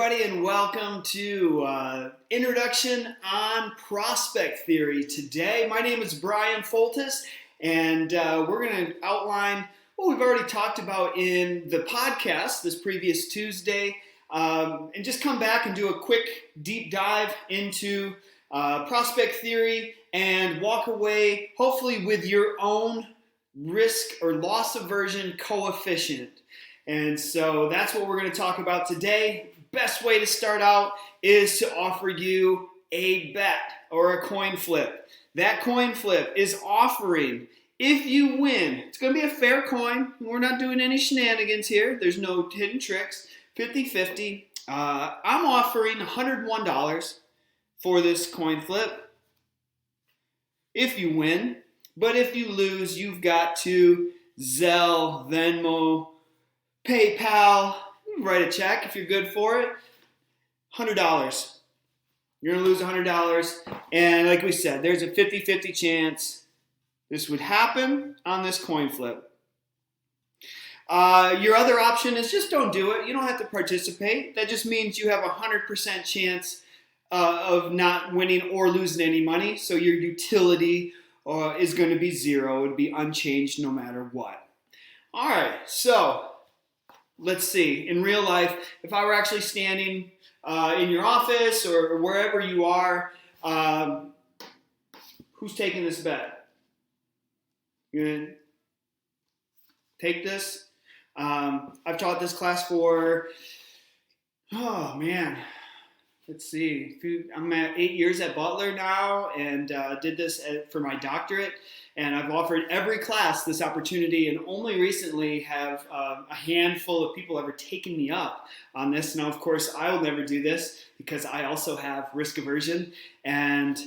everybody, and welcome to Introduction on Prospect Theory. Today, my name is Bryan Foltice, and we're going to outline what we've already talked about in the podcast this previous Tuesday, and just come back and do a quick deep dive into prospect theory and walk away, hopefully, with your own risk or loss aversion coefficient. And so that's what we're going to talk about today. Best way to start out is to offer you a bet or a coin flip. That coin flip is offering, if you win, it's going to be a fair coin. We're not doing any shenanigans here. There's no hidden tricks. 50-50. I'm offering $101 for this coin flip if you win. But if you lose, you've got to Zelle, Venmo, PayPal, write a check if you're good for it. $100. You're going to lose $100. And like we said, there's a 50-50 chance this would happen on this coin flip. Your other option is just don't do it. You don't have to participate. That just means you have a 100% chance of not winning or losing any money. So your utility is going to be zero. It would be unchanged no matter what. All right, so let's see. In real life, if I were actually standing in your office or wherever you are, who's taking this bet? You're going to take this? I've taught this class for, let's see. I'm at 8 years at Butler now and did this for my doctorate. And I've offered every class this opportunity, and only recently have a handful of people ever taken me up on this. Now, of course, I'll never do this because I also have risk aversion, and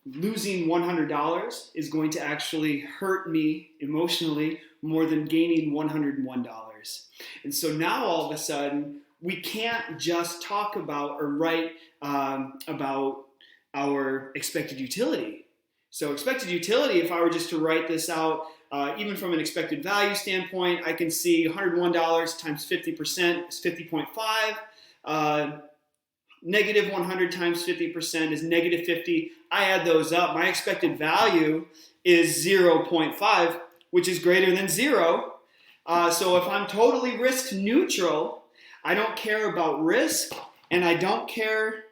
losing $100 is going to actually hurt me emotionally more than gaining $101. And so now all of a sudden, we can't just talk about or write about our expected utility. So expected utility, if I were just to write this out, even from an expected value standpoint, I can see $101 times 50% is 50.5. Negative 100 times 50% is negative 50. I add those up. My expected value is 0.5, which is greater than zero. So if I'm totally risk neutral, I don't care about risk and I don't care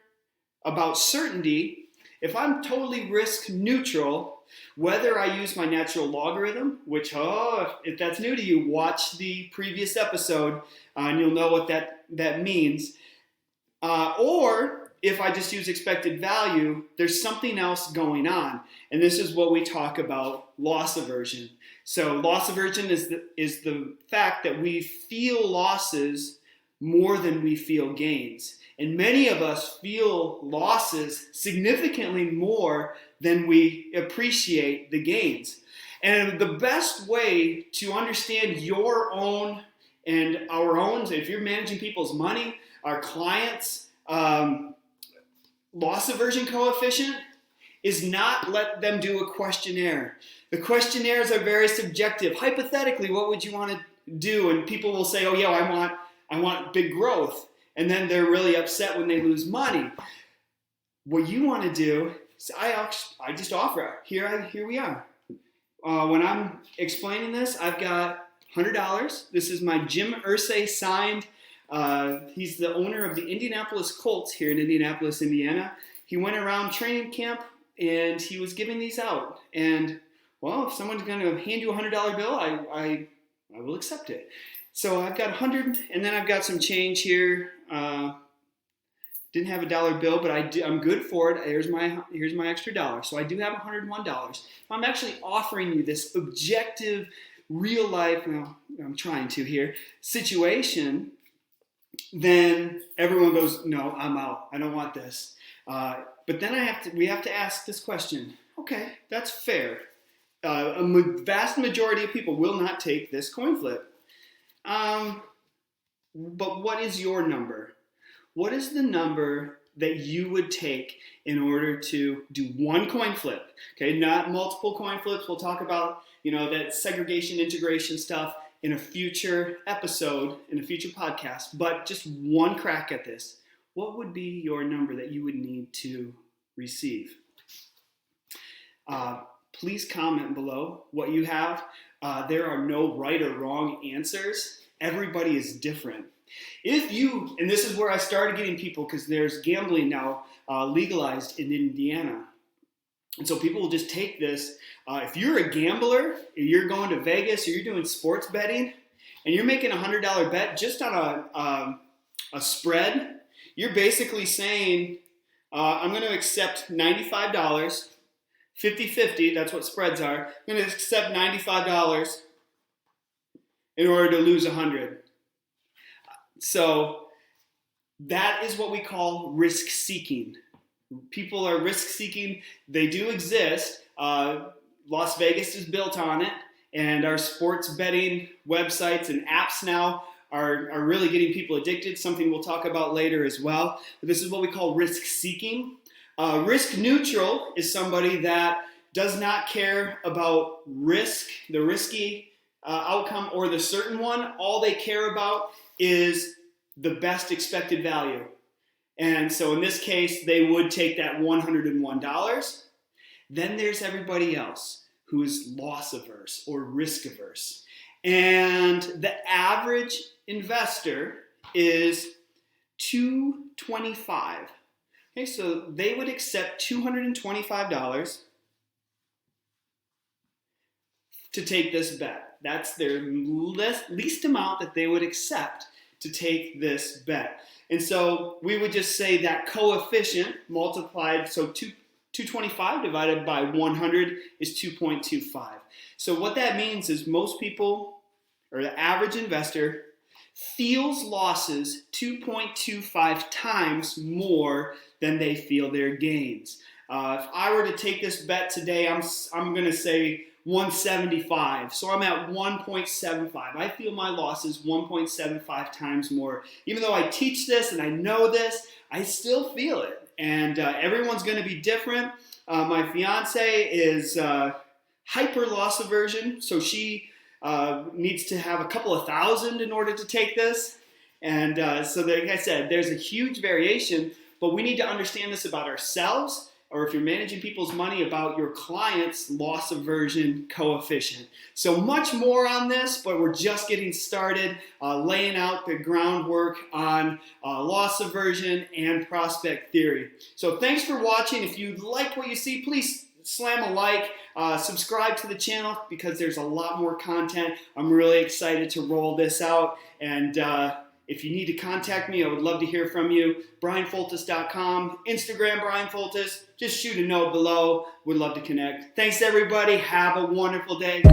about certainty. If I'm totally risk neutral, whether I use my natural logarithm, which, if that's new to you, watch the previous episode and you'll know what that means. Or if I just use expected value, there's something else going on. And this is what we talk about loss aversion. So loss aversion is the fact that we feel losses more than we feel gains. And many of us feel losses significantly more than we appreciate the gains. And the best way to understand your own and our own, if you're managing people's money, our clients' loss aversion coefficient, is not let them do a questionnaire. The questionnaires are very subjective. Hypothetically, what would you want to do? And people will say, I want big growth. And then they're really upset when they lose money. What you want to do is I just offer it. Here we are. When I'm explaining this, I've got $100. This is my Jim Irsay signed. He's the owner of the Indianapolis Colts here in Indianapolis, Indiana. He went around training camp and he was giving these out. And, well, if someone's going to hand you a $100 bill, I will accept it. So I've got 100, and then I've got some change here. Didn't have a dollar bill, but I'm good for it. Here's my extra dollar. So I do have $101. I'm actually offering you this objective, real life, I'm trying to here, situation. Then everyone goes, no, I'm out. I don't want this. But then we have to ask this question. Okay, that's fair. A vast majority of people will not take this coin flip. But what is your number? What is the number that you would take in order to do one coin flip? Okay, not multiple coin flips. We'll talk about, that segregation, integration stuff in a future episode, in a future podcast, but just one crack at this. What would be your number that you would need to receive? Please comment below what you have. There are no right or wrong answers. Everybody is different. If you, and this is where I started getting people, because there's gambling now legalized in Indiana. And so people will just take this. If you're a gambler, you're going to Vegas, or you're doing sports betting, and you're making a $100 bet just on a spread, you're basically saying, I'm going to accept $95, 50-50, that's what spreads are. I'm going to accept $95 in order to lose 100. So that is what we call risk seeking. People are risk seeking. They do exist. Las Vegas is built on it, and our sports betting websites and apps now are really getting people addicted, something we'll talk about later as well. But this is what we call risk seeking. Risk neutral is somebody that does not care about risk, the risky outcome, or the certain one. All they care about is the best expected value. And so in this case, they would take that $101. Then there's everybody else who is loss averse or risk averse. And the average investor is $225. Okay, so they would accept $225 to take this bet. That's their least amount that they would accept to take this bet. And so we would just say that coefficient multiplied, so 225 divided by 100 is 2.25. So what that means is most people, or the average investor, feels losses 2.25 times more than they feel their gains. If I were to take this bet today, I'm going to say 175. So I'm at 1.75. I feel my losses 1.75 times more. Even though I teach this and I know this, I still feel it. And everyone's going to be different. My fiance is hyper loss aversion, so she needs to have a couple of thousand in order to take this. And so like I said, there's a huge variation, but we need to understand this about ourselves, or if you're managing people's money, about your client's loss aversion coefficient. So much more on this, but we're just getting started laying out the groundwork on loss aversion and prospect theory. So thanks for watching. If you like what you see, please slam a like, subscribe to the channel, because there's a lot more content. I'm really excited to roll this out, and if you need to contact me, I would love to hear from you. BryanFoltice.com, Instagram Bryan Foltice. Just shoot a note below. Would love to connect. Thanks, everybody. Have a wonderful day.